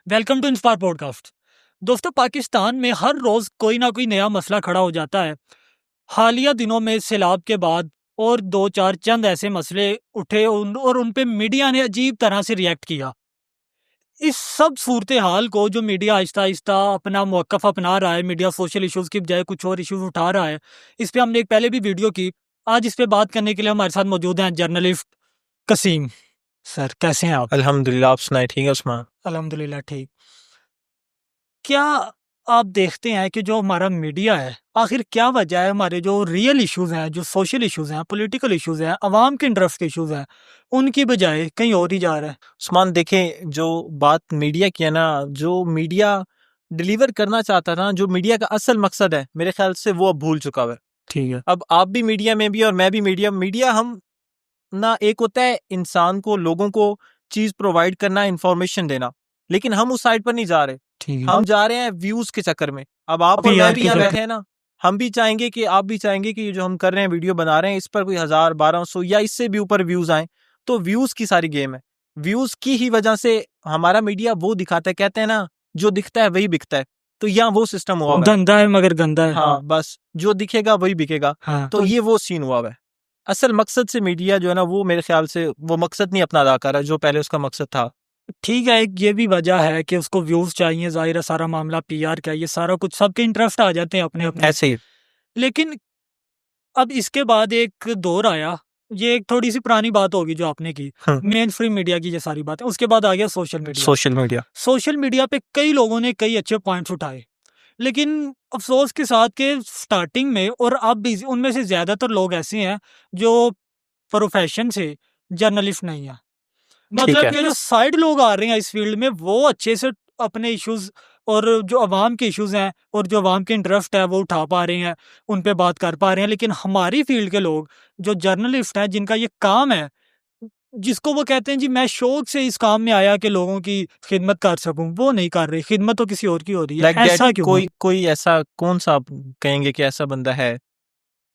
Welcome to inspire podcast. दोस्तों, पाकिस्तान में हर रोज कोई ना कोई नया मसला खड़ा हो जाता है। हालिया दिनों में सैलाब के बाद और दो चार चंद ऐसे मसले उठे और उन पे मीडिया ने अजीब तरह से रिएक्ट किया। इस सब सूरत हाल को जो मीडिया आहिस्ता आहिस्ता अपना मौक़िफ़ अपना रहा है, मीडिया सोशल इश्यूज़ की बजाय कुछ और इश्यूज़ उठा रहा है। इस पे हमने एक पहले भी वीडियो की। आज इस पे बात करने के लिए हमारे साथ मौजूद हैं जर्नलिस्ट कसीम सर। कैसे हैं आप? अल्हम्दुलिल्लाह, आप सुनाए? ठीक है उस्मान? अल्हम्दुलिल्लाह ठीक। क्या आप देखते हैं कि जो हमारा मीडिया है, आखिर क्या वजह है हमारे जो रियल इश्यूज़ हैं, जो सोशल इश्यूज़ हैं, पॉलिटिकल इश्यूज़ हैं, अवाम के इंटरेस्ट के इश्यूज़ हैं, उनकी बजाय कहीं और ही जा रहा है? उस्मान देखें, जो बात मीडिया की है ना, जो मीडिया डिलीवर करना चाहता था, जो मीडिया का असल मकसद है, मेरे ख्याल से वो अब भूल चुका हुआ है। ठीक है। अब आप भी मीडिया में भी और मैं भी मीडिया हम ना, एक होता है इंसान को, लोगों को चीज प्रोवाइड करना, इंफॉर्मेशन देना, लेकिन हम उस साइड पर नहीं जा रहे। ठीक है। हम जा रहे हैं व्यूज के चक्कर में। अब आप और PR मैं भी के यहाँ चक्कर। बैठे हैं ना, हम भी चाहेंगे कि आप भी चाहेंगे कि ये जो हम कर रहे हैं, वीडियो बना रहे हैं, इस पर कोई 1000 1200 या इससे भी ऊपर व्यूज आए। तो व्यूज की सारी गेम है। व्यूज की ही वजह से हमारा मीडिया वो दिखाता है, कहते हैं ना, जो दिखता है वही बिकता है। तो यहाँ वो सिस्टम हुआ हुआ है। धंधा है मगर गंदा है। हाँ, बस जो दिखेगा वही बिकेगा। हाँ। तो ये वो सीन हुआ हुआ है। असल मकसद से मीडिया जो है ना, वो मेरे ख्याल से वो मकसद नहीं अपना अदा कर रहा है जो पहले उसका मकसद था। ठीक है, एक ये भी वजह है कि उसको व्यूज़ चाहिए, ज़ाहिर है सारा मामला PR का है, ये सारा कुछ सबके इंटरेस्ट आ जाते हैं अपने-अपने। ऐसे ही लेकिन अब इसके बाद एक दौर आया, ये एक थोड़ी-सी पुरानी बात होगी जो आपने की, मेन स्ट्रीम मीडिया की ये सारी बातें। उसके बाद आ गया social media. Social media social media पे कई लोगों ने कई अच्छे पॉइंट्स उठाए, लेकिन अफ़सोस के साथ कि स्टार्टिंग में और अब भी उनमें से ज़्यादातर लोग ऐसे हैं जो प्रोफ़ेशन से जर्नलिस्ट नहीं हैं। मतलब कि जो साइड लोग आ रहे हैं इस फ़ील्ड में, वो अच्छे से अपने इश्यूज़ और जो अवाम के इश्यूज़ हैं और जो अवाम के इंटरेस्ट है वो उठा पा रहे हैं, उन पे बात कर पा रहे हैं। लेकिन हमारी फ़ील्ड के लोग, जो जर्नलिस्ट हैं, जिनका ये काम है, जिसको वो कहते हैं जी मैं शौक से इस काम में आया कि लोगों की खिदमत कर सकूं, वो नहीं कर रहे। खिदमत तो किसी और की हो रही है। ऐसा क्यों? कोई ऐसा कौन सा आप कहेंगे कि ऐसा बंदा है?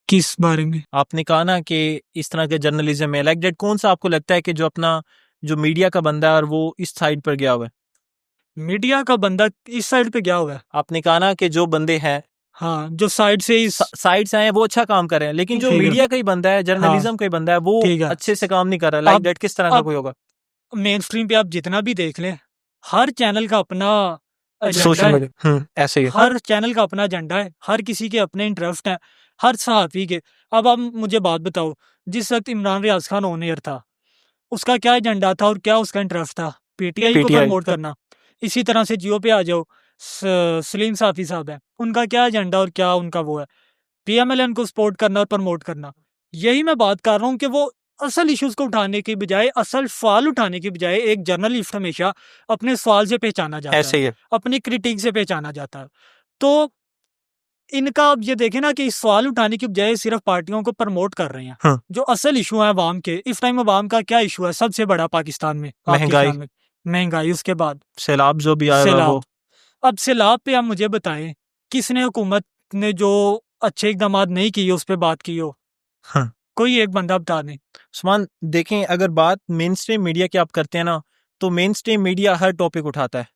किस बारे में? आपने कहा ना कि इस तरह के जर्नलिज्म में, लाइक दैट, कौन सा आपको लगता है कि जो अपना जो मीडिया का बंदा है और वो इस साइड पर गया हुआ है? मीडिया का बंदा इस साइड पे गया हुआ है। आपने कहा ना कि जो बंदे हैं हाँ, जो साइड से इस साइड से आए हैं वो अच्छा काम कर रहे हैं, लेकिन जो ठीक है। मीडिया का ही बंदा है, जर्नलिज्म का ही बंदा है, वो ठीक है। अच्छे से काम नहीं कर रहा। लाइक अब दैट, किस तरह का अब कोई होगा? मेन स्ट्रीम पे आप जितना भी देख लें, हर चैनल का अपना एजेंडा सोशल है। मीडिया ऐसे ही है। हर चैनल का अपना एजेंडा है, हर किसी के अपने इंटरेस्ट हैं, हर सहाफ़ी के। अब आप मुझे बात बताओ, जिस वक़्त इमरान रियाज़ खान ऑन एयर था, उसका क्या एजेंडा था और क्या उसका इंटरेस्ट था? PTI को पीटीआई प्रमोट करना। इसी तरह से जियो पे आ जाओ, सलीम साफ़ी साहब हैं, उनका क्या एजेंडा और क्या उनका वो है? PMLN को सपोर्ट करना और प्रमोट करना। यही मैं बात कर रहा हूँ कि वो असल इश्यूज़ को उठाने की बजाय, असल सवाल उठाने की बजाय, एक जर्नलिस्ट हमेशा अपने सवाल से पहचाना जाता ऐसे है, ही है। अपनी क्रिटिक से पहचाना जाता है। तो इनका आप ये देखें ना कि इस सवाल उठाने की बजाय सिर्फ पार्टियों को प्रमोट कर रहे हैं। जो असल इशू है अवाम के, इस टाइम अवाम का क्या इशू है सबसे बड़ा पाकिस्तान में? आपके महंगाई। ख्याल में? महंगाई, उसके बाद सैलाब जो भी आया हुआ है वो। सैलाब। अब सैलाब पे आप मुझे बताएं, किसने हुकूमत ने जो अच्छे इकदामात नहीं किए उस पे बात की हो? कोई एक बंदा बता दें। उस्मान देखें, अगर बात मेन स्ट्रीम मीडिया की आप करते हैं ना, तो मेन स्ट्रीम मीडिया हर टॉपिक उठाता है,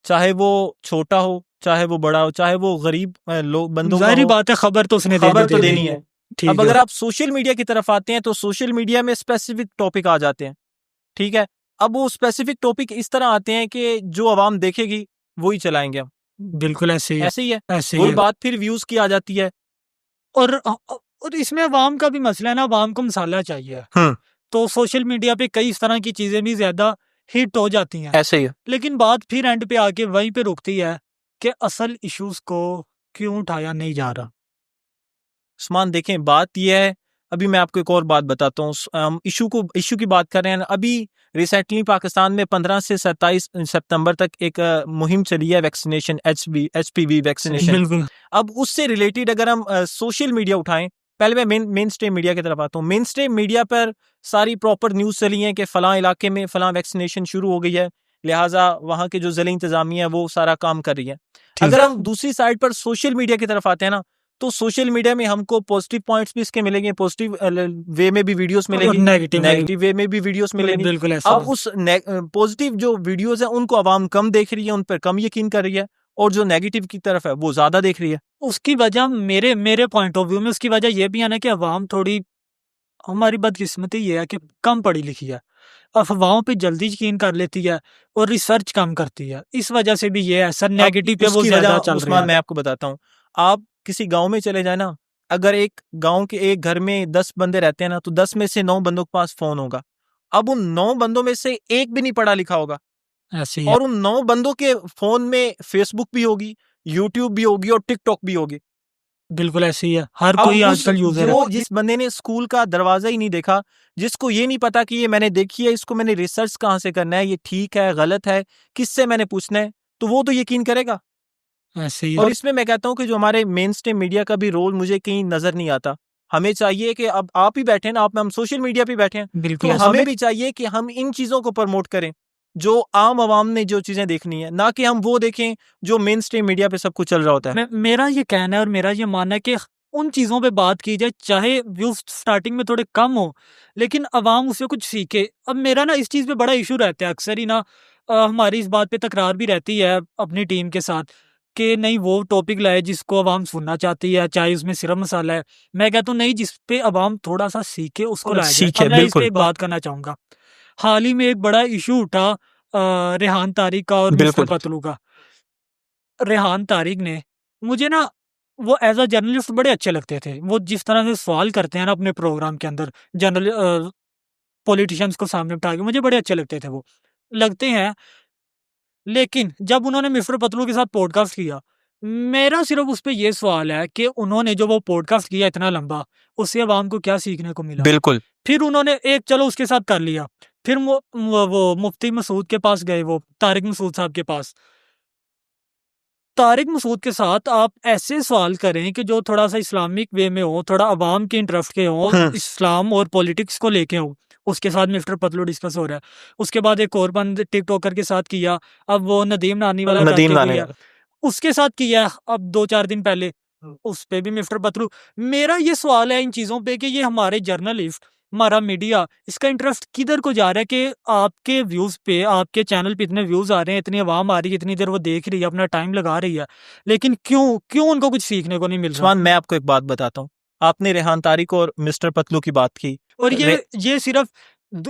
चाहे वो छोटा हो, चाहे वो बड़ा हो, चाहे वो गरीब लोग बंदों का जाहिर हो। बात है, खबर तो उसने खबर तो देनी है। ठीक अब है। अगर आप सोशल मीडिया की तरफ आते हैं, तो सोशल मीडिया में स्पेसिफिक टॉपिक आ जाते हैं। ठीक है, अब वो स्पेसिफिक टॉपिक इस तरह आते हैं कि जो आवाम देखेगी वही चलाएंगे हम। बिल्कुल ऐसे ही है। ऐसे ही है। ऐसे ही वही है। बात फिर व्यूज की आ जाती है। और इसमें अवाम का भी मसला है ना, अवाम को मसाला चाहिए। तो सोशल मीडिया पे कई इस तरह की चीजें भी ज्यादा हिट हो जाती हैं। ऐसे ही है। लेकिन बात फिर एंड पे आके वहीं पे रुकती है कि असल इश्यूज को क्यों उठाया नहीं जा रहा। उस्मान देखें, बात यह है, अभी मैं आपको एक और बात बताता हूँ। इशू की बात कर रहे हैं। अभी रिसेंटली पाकिस्तान में 15 से 27 सितंबर तक एक मुहिम चली है, वैक्सीनेशन, HPV वैक्सीनेशन। बिल्कुल। अब उससे रिलेटेड अगर हम सोशल मीडिया उठाएं, पहले मैं मेन स्ट्रीम मीडिया की तरफ आता हूँ। मेन स्ट्रीम मीडिया पर सारी प्रॉपर न्यूज़ चली है कि फलां इलाके में फलां वैक्सीनेशन शुरू हो गई है, लिहाजा वहाँ के जो ज़िला इंतजामिया है वो सारा काम कर रही है। अगर हम दूसरी साइड पर सोशल मीडिया की तरफ आते हैं ना, तो सोशल मीडिया में हमको पॉजिटिव पॉइंट्स भी इसके मिलेंगे, पॉजिटिव वे में भी वीडियोस और मिलेंगी, नेगेटिव नेगेटिव वे में भी वीडियोस मिलेंगी। बिल्कुल ऐसा अब है। उस पॉजिटिव जो वीडियोस है उनको आवाम कम देख रही है, उन पर कम यकीन कर रही है, और जो नेगेटिव की तरफ है वो ज्यादा देख रही है। उसकी वजह मेरे मेरे पॉइंट ऑफ व्यू में उसकी वजह ये भी है ना कि अवाम थोड़ी, हमारी बदकिस्मती ये है कि कम पढ़ी लिखी है, अफवाहों पे जल्दी यकीन कर लेती है और रिसर्च कम करती है। इस वजह से भी ये असर अब नेगेटिव पे वो उसकी ज्यादा वजह चल रहा उस्मान है। मैं आपको बताता हूँ, आप किसी गांव में चले जाए ना, अगर एक गांव के एक घर में 10 बंदे रहते हैं ना, तो 10 में से 9 बंदों के पास फोन होगा। अब उन 9 बंदों में से एक भी नहीं पढ़ा लिखा होगा, ऐसे ही है। और उन 9 बंदों के फोन में फेसबुक भी होगी, यूट्यूब भी होगी और टिकटॉक भी होगी। बिल्कुल ऐसे ही है, हर अब कोई उस आजकल यूजर है। जो जिस बंदे ने स्कूल का दरवाजा ही नहीं देखा, जिसको ये नहीं पता कि ये मैंने देखी है, इसको मैंने रिसर्च कहाँ से करना है, ये ठीक है गलत है, किससे मैंने पूछना है, तो वो तो यकीन करेगा। ऐसे ही और है। इसमें मैं कहता हूँ कि जो हमारे मेन स्ट्रीम मीडिया का भी रोल मुझे कहीं नजर नहीं आता। हमें चाहिए कि अब आप ही बैठे हैं ना, हम सोशल मीडिया पे बैठे हैं, बिल्कुल तो ऐसे हमें भी चाहिए कि हम इन चीजों को प्रमोट करें जो आम आवाम ने जो चीजें देखनी है, ना कि हम वो देखें जो मेन स्ट्रीम मीडिया पे सब कुछ चल रहा होता है। मेरा ये कहना है और मेरा ये मानना है कि उन चीज़ों पे बात की जाए, चाहे व्यूज स्टार्टिंग में थोड़े कम हो, लेकिन अवाम उससे कुछ सीखे। अब मेरा ना इस चीज़ पे बड़ा इशू रहता है, अक्सर ही ना हमारी इस बात पे तकरार भी रहती है अपनी टीम के साथ कि नहीं वो टॉपिक लाए जिसको अवाम सुनना चाहती है, चाहे उसमें सिर्फ मसाला है। मैं कहता हूँ नहीं, जिस पे अवाम थोड़ा सा सीखे उसको लाया जाए। सीखे, अब मैं इस पे बिल्कुल एक बात करना चाहूँगा। हाल ही में एक बड़ा इशू उठा रेहान तारिक का और मिस्टर बिल्कुल पतलू का। रेहान तारिक ने, मुझे ना वो एज़ अ जर्नलिस्ट बड़े अच्छे लगते थे। वो जिस तरह से सवाल करते हैं ना अपने प्रोग्राम के अंदर, पॉलिटिशियंस को सामने बिठा के, मुझे बड़े अच्छे लगते थे वो, लगते हैं। लेकिन जब उन्होंने मिस्टर पतलू के साथ पॉडकास्ट किया, मेरा सिर्फ़ उस पे ये सवाल है कि उन्होंने जो वो पॉडकास्ट किया इतना लंबा, उससे अवाम को क्या सीखने को मिला? बिल्कुल फिर उन्होंने एक चलो उसके साथ कर लिया, फिर वो मुफ्ती मसूद के पास गए, वो तारिक मसूद साहब के पास। तारिक मसूद के साथ आप ऐसे सवाल करें कि जो थोड़ा-सा इस्लामिक वे में हो, थोड़ा अवाम के इंटरेस्ट के हों, इस्लाम और पॉलिटिक्स को लेके हों। उसके साथ मिस्टर पतलू डिस्कस हो रहा है। उसके बाद एक और बंद टिकटॉकर के साथ किया, अब वो नदीम नानी वाला नदीम करके नानी किया, उसके साथ किया अब 2-4 दिन पहले, उस पे भी मिस्टर पतलू। मेरा ये सवाल है इन चीज़ों पे कि ये हमारे जर्नलिस्ट, हमारा मीडिया, इसका इंटरेस्ट किधर को जा रहा है कि आपके व्यूज़ पे, आपके चैनल पे इतने व्यूज़ आ रहे हैं, इतनी आवाम आ रही है, इतनी देर वो देख रही है, अपना टाइम लगा रही है, लेकिन क्यों उनको कुछ सीखने को नहीं मिल रहा? उस्मान मैं आपको एक बात बताता हूँ, आपने रेहान तारिक और मिस्टर पतलू की बात की, और ये सिर्फ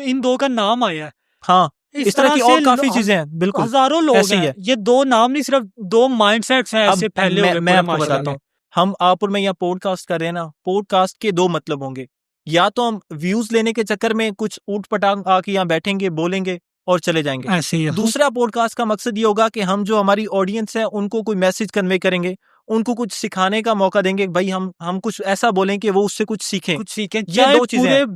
इन 2 का नाम आया है। हाँ इस इस तरह तरह की से और काफी चीजें हैं, बिल्कुल हज़ारों लोग ऐसे ही हैं। है। ये 2 नाम नहीं, सिर्फ 2 माइंडसेट्स हैं ऐसे अब फैले हुए मैं पूरे आपको माशरे बताता में। हूँ, हम आप और मैं यहाँ पॉडकास्ट कर रहे हैं ना, पॉडकास्ट के 2 मतलब होंगे, या तो हम व्यूज लेने के चक्कर में कुछ ऊट पटांग आके यहाँ बैठेंगे, बोलेंगे और चले जाएंगे। ऐसे ही है। दूसरा पॉडकास्ट का मकसद ये होगा कि हम जो हमारी ऑडियंस है उनको कोई मैसेज कन्वे करेंगे, उनको कुछ सिखाने का मौका देंगे, भाई हम कुछ ऐसा बोलें कि वो उससे कुछ सीखें। कुछ सीखें, ये चाहे 2 चीजें पूरे हैं।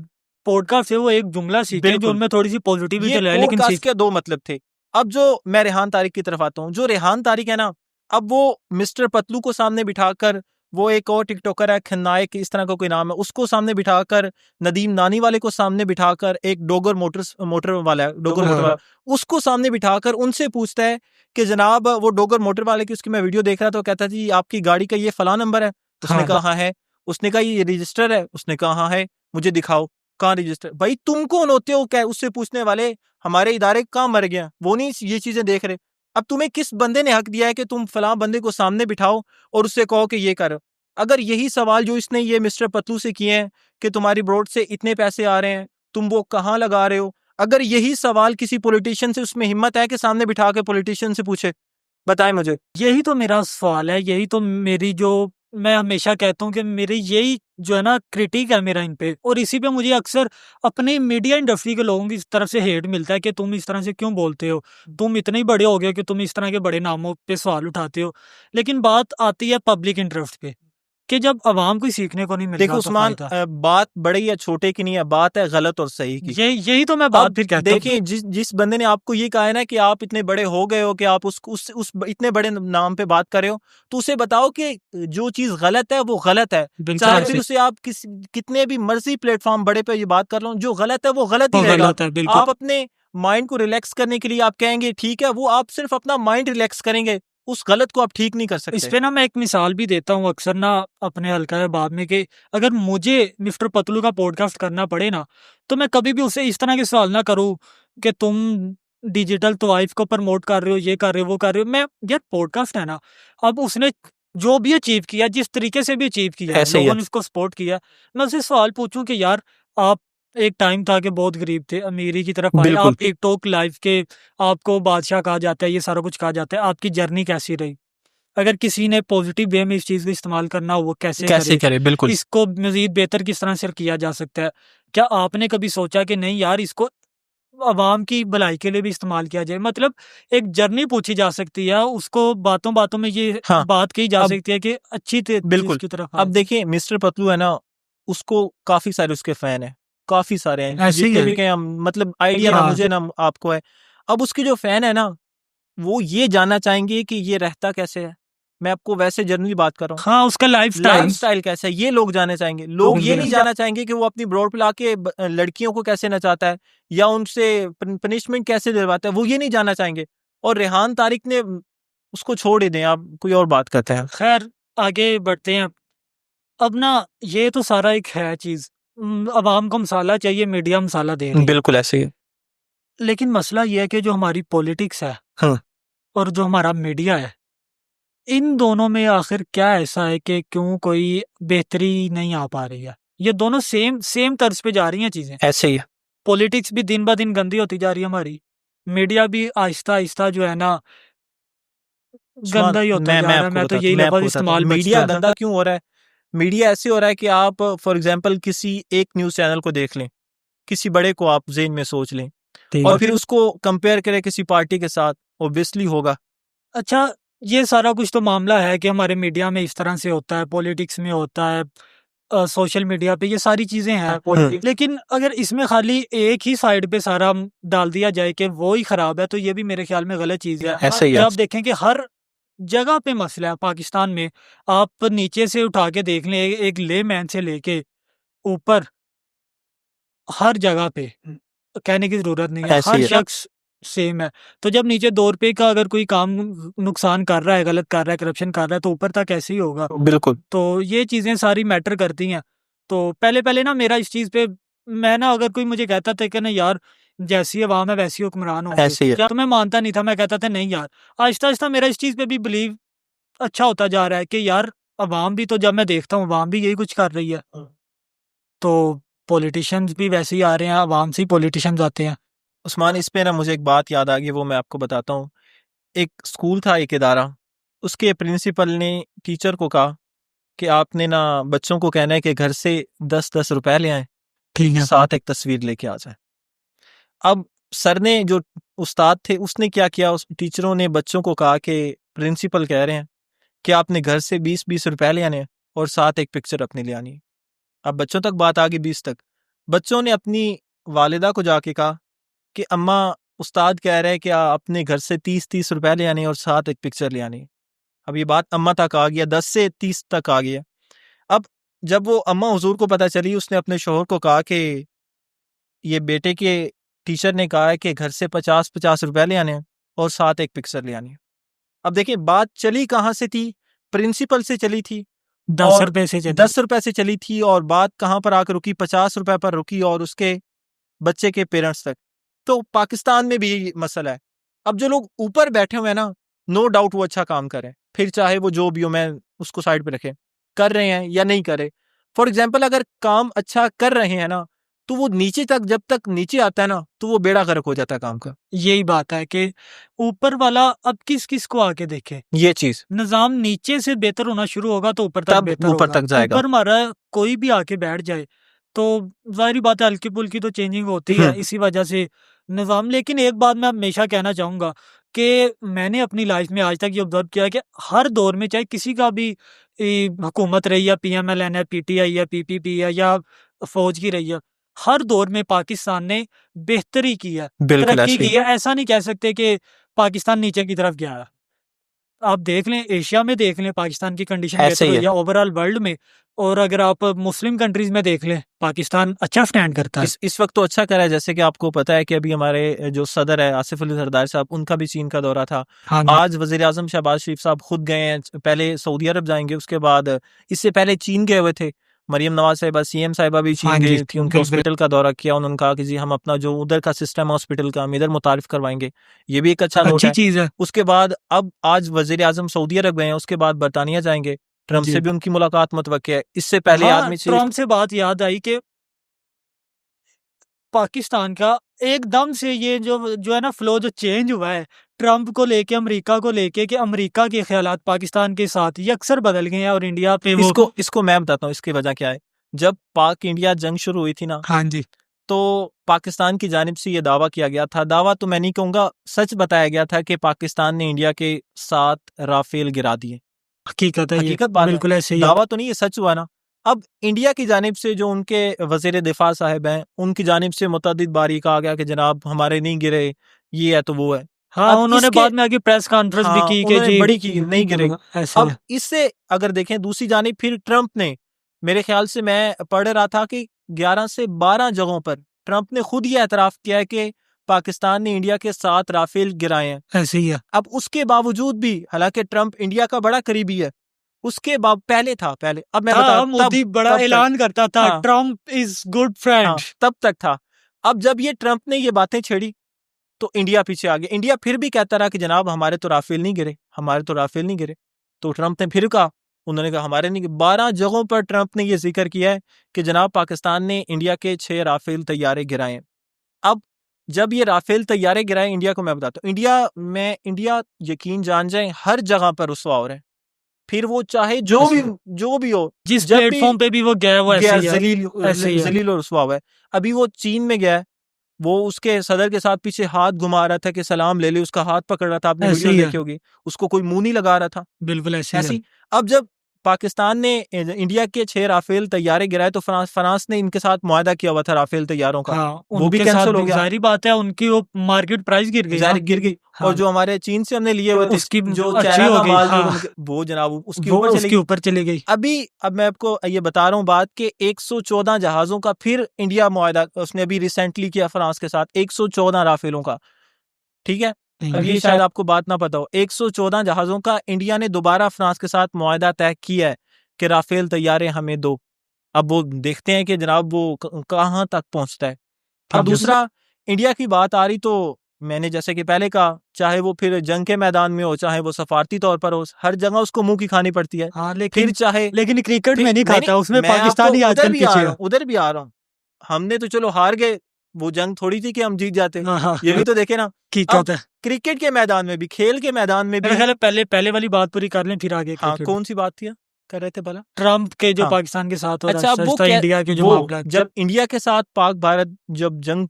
पॉडकास्ट से वो एक जुमला सीखें जो बिल्कुल उनमें थोड़ी-सी ये पॉजिटिविटी लाए, लेकिन पॉडकास्ट सीख के 2 मतलब थे। अब जो मैं रेहान तारिक की तरफ आता हूँ, जो रेहान तारिक है ना, अब वो मिस्टर पतलू को सामने बिठाकर, वो एक और टिकटॉकर है खन्नायक इस तरह का कोई नाम है, उसको सामने बिठाकर, नदीम नानी वाले को सामने बिठाकर, एक डोगर मोटर वाला है, डोगर मोटर वाला, उसको सामने बिठाकर उनसे पूछता है कि जनाब वो डोगर मोटर वाले की उसकी मैं वीडियो देख रहा था, तो कहता जी आपकी गाड़ी का ये फला नंबर है, उसने हाँ। कहा हाँ है, उसने कहा ये रजिस्टर है, उसने कहा हाँ है, मुझे दिखाओ कहाँ रजिस्टर। भाई तुम कौन होते हो क्या उससे पूछने वाले? हमारे इदारे कहाँ मर गया, वो नहीं ये चीजें देख रहे। अब तुम्हें किस बंदे ने हक दिया है कि तुम फलां बंदे को सामने बिठाओ और उससे कहो कि ये कर? अगर यही सवाल जो इसने ये मिस्टर पतलू से किए हैं कि तुम्हारी ब्रॉड से इतने पैसे आ रहे हैं, तुम वो कहाँ लगा रहे हो, अगर यही सवाल किसी पॉलिटिशियन से, उसमें हिम्मत है कि सामने बिठा के पॉलिटिशियन से पूछे? बताएं मुझे। यही तो मेरा सवाल है, यही तो मेरी जो मैं हमेशा कहता हूँ कि मेरी यही जो है ना क्रिटिक है मेरा इन पे, और इसी पे मुझे अक्सर अपनी मीडिया इंडस्ट्री के लोगों की तरफ से हेट मिलता है कि तुम इस तरह से क्यों बोलते हो, तुम इतने ही बड़े हो गए कि तुम इस तरह के बड़े नामों पे सवाल उठाते हो। लेकिन बात आती है पब्लिक इंटरेस्ट पे कि जब अवाम को सीखने को नहीं मिल देखो रहा तो उस्मान, फायदा। बात बड़े या छोटे की नहीं है, बात है गलत और सही की। यही तो मैं बात अब फिर कहता हूँ। देखिए, जिस बंदे ने आपको ये कहा है ना कि आप इतने बड़े हो गए हो कि आप उस इतने बड़े नाम पे बात कर रहे हो, तो उसे बताओ कि जो चीज गलत है वो गलत है, बिल्कुल चाहे ऐसे फिर उसे आप कितने भी मर्जी प्लेटफॉर्म बड़े पे ये बात कर लो, जो गलत है वो गलत ही वो रहेगा। गलत है, बिल्कुल। आप अपने माइंड को रिलैक्स करने के लिए आप कहेंगे ठीक है, वो आप सिर्फ अपना माइंड रिलैक्स करेंगे, उस गलत को आप ठीक नहीं कर इस सकते। पे ना मैं एक मिसाल भी देता हूँ अक्सर ना अपने हल्का बाब में, कि अगर मुझे मिस्टर पतलू का पॉडकास्ट करना पड़े ना, तो मैं कभी भी उससे इस तरह के सवाल ना करूँ कि तुम डिजिटल तवाइफ को प्रमोट कर रहे हो, ये कर रहे हो, वो कर रहे हो। मैं यार पॉडकास्ट है ना, अब उसने जो भी अचीव किया, जिस तरीके से भी अचीव किया है, ऐसे ही लोगों है। ने उसको सपोर्ट किया, मैं उससे सवाल पूछूं कि यार आप, एक टाइम था कि बहुत गरीब थे, अमीरी की तरफ आए, बिल्कुल। आप टिकटॉक लाइव के, आपको बादशाह कहा जाता है, ये सारा कुछ कहा जाता है, आपकी जर्नी कैसी रही? अगर किसी ने पॉजिटिव वे में इस चीज़ को इस्तेमाल करना हो, वो कैसे कैसे करे? करे, बिल्कुल। इसको मज़ीद बेहतर किस तरह से किया जा सकता है? क्या आपने कभी सोचा कि नहीं यार, इसको अवाम की भलाई के लिए भी इस्तेमाल किया जाए? मतलब एक जर्नी पूछी जा सकती है, उसको बातों-बातों में ये हाँ, बात कही जा अब सकती है कि अच्छी चीज़ बिल्कुल। की तरफ अब आए। देखिए मिस्टर पतलू है ना, उसको काफ़ी सारे उसके फ़ैन हैं, काफ़ी सारे हैं, ऐसे ही जितने है। भी कहें हम, मतलब आइडिया ना हाँ। मुझे ना आपको है। अब उसके जो फ़ैन है ना, वो ये जानना चाहेंगे कि ये रहता कैसे है? मैं आपको वैसे जनरली बात कर रहा हूँ। हाँ, उसका लाइफ़स्टाइल। लाइफ़स्टाइल कैसा है, ये लोग जानना चाहेंगे। लोग ये नहीं जानना चाहेंगे कि वो अपनी ब्रॉड पे लाके लड़कियों को कैसे नचाता है या उनसे पनिशमेंट कैसे दिलवाता है, वो ये नहीं जानना चाहेंगे। और रेहान तारिक ने उसको छोड़ ही दें, आप कोई और बात करते हैं। खैर, आगे बढ़ते हैं। अब ना ये तो सारा एक है चीज़, अवाम को मसाला चाहिए, मीडिया मसाला दे रही है। बिल्कुल ऐसे ही है। लेकिन मसला ये है कि जो हमारी पॉलिटिक्स है हाँ। और जो हमारा मीडिया है, इन दोनों में आखिर क्या ऐसा है कि क्यों कोई बेहतरी नहीं आ पा रही है? ये दोनों सेम सेम तर्ज पे जा रही हैं चीज़ें। ऐसे ही है। पॉलिटिक्स भी दिन ब दिन गंदी होती जा रही है हमारी। मीडिया भी आहिस्ता-आहिस्ता जो है ना, उस्मान, गंदा ही होता जा रहा है। मैं तो यही मैं लफ़्ज़ आपको बताता हूँ, इस्तेमाल मीडिया बचता है। गंदा क्यों हो रहा है? मीडिया ऐसे हो रहा है कि आप फॉर एग्ज़ाम्पल किसी एक न्यूज़ चैनल को देख लें, किसी बड़े को आप ज़हन में सोच लें और फिर उसको कंपेयर करें किसी पार्टी के साथ, ऑब्वियसली होगा। अच्छा, ये सारा कुछ तो मामला है कि हमारे मीडिया में इस तरह से होता है, पॉलिटिक्स में होता है, सोशल मीडिया पे ये सारी चीज़ें हैं। लेकिन अगर इसमें खाली एक ही साइड पे सारा डाल दिया जाए कि वो ही खराब है, तो ये भी मेरे ख्याल में गलत चीज़ है। ऐसे ही है। जब आप देखें कि हर जगह पे मसला है पाकिस्तान में, आप नीचे से उठा के देख लें, एक लेमैन से लेके ऊपर, हर जगह पे कहने की ज़रूरत नहीं है, ऐसे हर ही है। शख्स सेम है। तो जब नीचे 2 रुपए का अगर कोई काम नुकसान कर रहा है, गलत कर रहा है, करप्शन कर रहा है, तो ऊपर तक ऐसे ही होगा। बिल्कुल। तो ये चीज़ें सारी मैटर करती हैं। तो पहले-पहले ना मेरा इस चीज़ पे, मैं ना अगर कोई मुझे कहता था कि ना यार, जैसी अवाम है वैसी हुक्मरान होंगे, ऐसे ही है। तो मैं मानता नहीं था। मैं कहता था नहीं यार, आहिस्ता-आहिस्ता मेरा इस चीज़ पे भी बिलीव अच्छा होता जा रहा है कि यार अवाम भी, तो जब मैं देखता हूँ अवाम भी यही कुछ कर रही है। तो पॉलिटिशियंस भी वैसे ही आ रहे हैं, अवाम से ही पॉलिटिशियंस आते हैं। उस्मान, इस पे ना मुझे एक बात याद आ गई, वो मैं आपको बताता हूँ। एक स्कूल था, एक इदारा, उसके प्रिंसिपल ने टीचर को कहा कि आपने ना बच्चों को कहना है कि घर से 10-10 रुपए ले आएं, ठीक है। साथ एक तस्वीर लेके आ जाए। अब सर ने, जो उस्ताद थे, उसने क्या किया, उस टीचरों ने बच्चों को कहा कि प्रिंसिपल कह रहे हैं कि आपने घर से 20-20 रुपए ले आने हैं और साथ एक पिक्चर अपनी ले आनी है। अब बच्चों तक बात आ गई 20 तक। बच्चों ने अपनी वालिदा को जाके कहा कि अम्मा, उस्ताद कह रहे हैं कि आप अपने घर से 30-30 रुपए ले आने और साथ एक पिक्चर ले आनी है। अब ये बात अम्मा तक आ गया, 10 से 30 तक आ गया। अब जब वो अम्मा हुजूर को पता चली, उसने अपने शौहर को कहा कि ये बेटे के टीचर ने कहा है कि घर से 50-50 रुपए ले आने हैं और साथ एक पिक्चर ले आनी है। अब देखिए बात चली कहाँ से थी? प्रिंसिपल से चली थी 10 और रुपए से चली। 10 रुपए से चली थी और बात कहाँ पर आकर रुकी? 50 रुपए पर रुकी और उसके बच्चे के पेरेंट्स तक। तो पाकिस्तान में भी यही मसला है। अब जो लोग ऊपर बैठे हुए हैं ना, नो डाउट वो अच्छा काम कर रहे हैं, फिर चाहे वो जो भी हो, मैं उसको साइड पे रखें, कर रहे हैं या नहीं कर रहे। फॉर एग्जाम्पल अगर काम अच्छा कर रहे हैं ना, तो वो नीचे तक, जब तक नीचे आता है ना, तो वो बेड़ा गर्क हो जाता है काम का। यही बात है कि ऊपर वाला अब किस-किस को आके देखे। ये चीज निज़ाम नीचे से बेहतर होना शुरू होगा तो ऊपर तक तब बेहतर ऊपर होगा। तक जाएगा। ऊपर हमारा कोई भी आके बैठ जाए, तो ज़ाहिर-सी बात है हल्की-फुल्की तो चेंजिंग होती है इसी वजह से निज़ाम। लेकिन एक बात मैं हमेशा कहना चाहूँगा कि मैंने अपनी लाइफ में आज तक ये ऑब्ज़र्व किया है कि हर दौर में चाहे किसी का भी हुकूमत रही है, पीएमएलएन है, पीटीआई है, पीपीपी है या फ़ौज की रही है, हर दौर में पाकिस्तान ने बेहतरी की है, बिल्कुल तरक्की ऐसे की ही। है। ऐसा नहीं कह सकते कि पाकिस्तान नीचे की तरफ गया है। आप देख लें, एशिया में देख लें पाकिस्तान की कंडीशन ऐसे बेहतर ही हो, है। या ओवरऑल वर्ल्ड में, और अगर आप मुस्लिम कंट्रीज में देख लें, पाकिस्तान अच्छा स्टैंड करता है। इस वक्त तो अच्छा करा है, जैसे कि आपको पता है कि अभी हमारे जो सदर है आसिफ अली जरदारी साहब, उनका भी चीन का दौरा था। हाँ जी, आज वजीर आजम शहबाज शरीफ साहब खुद गए हैं, पहले सऊदी अरब जाएंगे, उसके बाद इससे पहले चीन गए हुए थे। मरियम नवाज साहिबा सीएम साहिबा भी हाँ चीन जी, गई थी, उनके बिल्कुल। हॉस्पिटल का दौरा किया। उन्होंने कहा कि जी हम अपना जो उधर का सिस्टम है हॉस्पिटल का, हम इधर मुतारिफ करवाएंगे। ये भी एक अच्छा नोट अच्छी है। चीज है। उसके बाद अब आज वजीर आजम सऊदी अरब गए हैं, उसके बाद बरतानिया जाएंगे, ट्रम्प जी, से भी उनकी मुलाकात मुतवक्के है। इससे पहले हाँ, आर्मी चीफ ट्रम्प से बात याद आई कि पाकिस्तान का एकदम से ये जो जो है ना फ्लो जो चेंज हुआ है ट्रम्प को लेके, अमेरिका को लेके, कि अमेरिका के ख्यालात पाकिस्तान के साथ ये अक्सर बदल गए हैं, और इंडिया पे वो इसको मैं बताता हूँ इसकी वजह क्या है। जब पाक इंडिया जंग शुरू हुई थी ना, हाँ जी, तो पाकिस्तान की जानिब से ये दावा किया गया था, दावा तो मैं नहीं कहूंगा, सच बताया गया था कि पाकिस्तान ने इंडिया के 7 राफेल गिरा दिए। हकीकत है, ये हकीकत बात है, बिल्कुल ऐसे ही है। दावा तो नहीं, ये सच हुआ ना। अब इंडिया की जानिब से जो उनके वजीर दिफा साहब हैं, उनकी जानिब से मुतअद्दिद बारी कहा गया कि जनाब हमारे नहीं गिरे, ये है तो वो है। हाँ, अब उन्होंने इसके बाद में आगे प्रेस कॉन्फ्रेंस भी हाँ की कि उन्होंने जी बड़ी की, नहीं गिरे। ऐसे अब है। इससे अगर देखें दूसरी जानिब, फिर ट्रंप ने, मेरे ख्याल से मैं पढ़ रहा था कि 11 से 12 जगहों पर ट्रंप ने खुद ये एतराफ किया है कि पाकिस्तान ने इंडिया के 7 राफेल गिराए हैं। ऐसे ही है। अब उसके बावजूद भी, हालांकि ट्रंप इंडिया का बड़ा करीबी है, उसके बाद पहले था, पहले अब मैं बता था, मोदी बड़ा तब ऐलान करता था, हाँ ट्रम्प इज गुड हाँ फ्रेंड। तब तक था। अब जब ये ट्रंप ने ये बातें छेड़ी तो इंडिया पीछे आ गया। इंडिया फिर भी कहता रहा कि जनाब हमारे तो राफेल नहीं गिरे, हमारे तो राफेल नहीं गिरे। तो ट्रंप ने फिर कहा, उन्होंने कहा हमारे नहीं। 12 जगहों पर ट्रंप ने यह जिक्र किया है कि जनाब पाकिस्तान ने इंडिया के 6 राफेल तैयारे गिराए हैं। अब जब ये राफेल तैयारे गिराए इंडिया को, मैं बताता हूँ, इंडिया यकीन जान जाए हर जगह पर रुसवा हो रहा है। फिर वो चाहे जो भी हो, जिस जब भी प्लेटफॉर्म पे भी वो गया वो ऐसे गया, ही है। ऐसे ही है। जलील और रुसवा हुआ है। अभी वो चीन में गया है, वो उसके सदर के साथ पीछे हाथ घुमा रहा था कि सलाम ले ले, उसका हाथ पकड़ रहा था, आपने ऐसे वीडियो ही है। देखी होगी, उसको कोई मुंह नहीं लगा रहा था। बिल्कुल ऐसे ही है। ऐसी अब जब पाकिस्तान ने इंडिया के 6 राफेल तैयारे गिराए, तो फ्रांस ने इनके साथ मुआहदा किया हुआ था राफेल तैयारों का, हाँ, वो भी उनके साथ कैंसिल हो भी गया, जाहिर बात है, उनकी वो मार्केट प्राइस गिर गई ना। गिर गई। हाँ, और जो हमारे चीन से हमने लिए हुए थे, उसकी जो अच्छी चाइना हो का गई। माल, हाँ, वो जनाब उसके वो ऊपर चली उसके गई। ऊपर चली गई। अब मैं आपको ये बता रहा हूँ बात कि 114 जहाजों का फिर इंडिया मुआहदा उसने अभी रिसेंटली किया फ्रांस के साथ, 114 राफेलों का। ठीक है, अब ये शायद आपको बात ना पता हो, 114 जहाजों का इंडिया ने दोबारा फ्रांस के साथ मुआहदा तय किया है कि राफेल तैयारे हमें दो। अब वो देखते हैं कि जनाब वो कहाँ तक पहुंचता है। अब दूसरा, इंडिया की बात आ रही, तो मैंने जैसे कि पहले कहा, चाहे वो फिर जंग के मैदान में हो, चाहे वो सफारती तौर पर हो, हर जगह उसको मुंह की खानी पड़ती है। हाँ, फिर चाहे लेकिन क्रिकेट में नहीं खाता, उसमें मैं पाकिस्तानी आपको आजकल पीछे है। उधर भी आ रहा हूँ। हमने तो चलो हार गए, वो जंग थोड़ी थी कि हम जीत जाते। हाँ, ये भी तो देखे ना। हकीकत है। क्रिकेट के मैदान में भी, खेल के मैदान में भी, मेरा ख्याल है पहले वाली बात पूरी कर लें, फिर आगे हाँ क्रिकेट। कौन सी बात थी कर रहे थे भला? ट्रम्प के जो हाँ। पाकिस्तान के साथ हो रहा अच्छा, अब वो है, इंडिया के जो मामला है। जब इंडिया के साथ पाक भारत जब जंग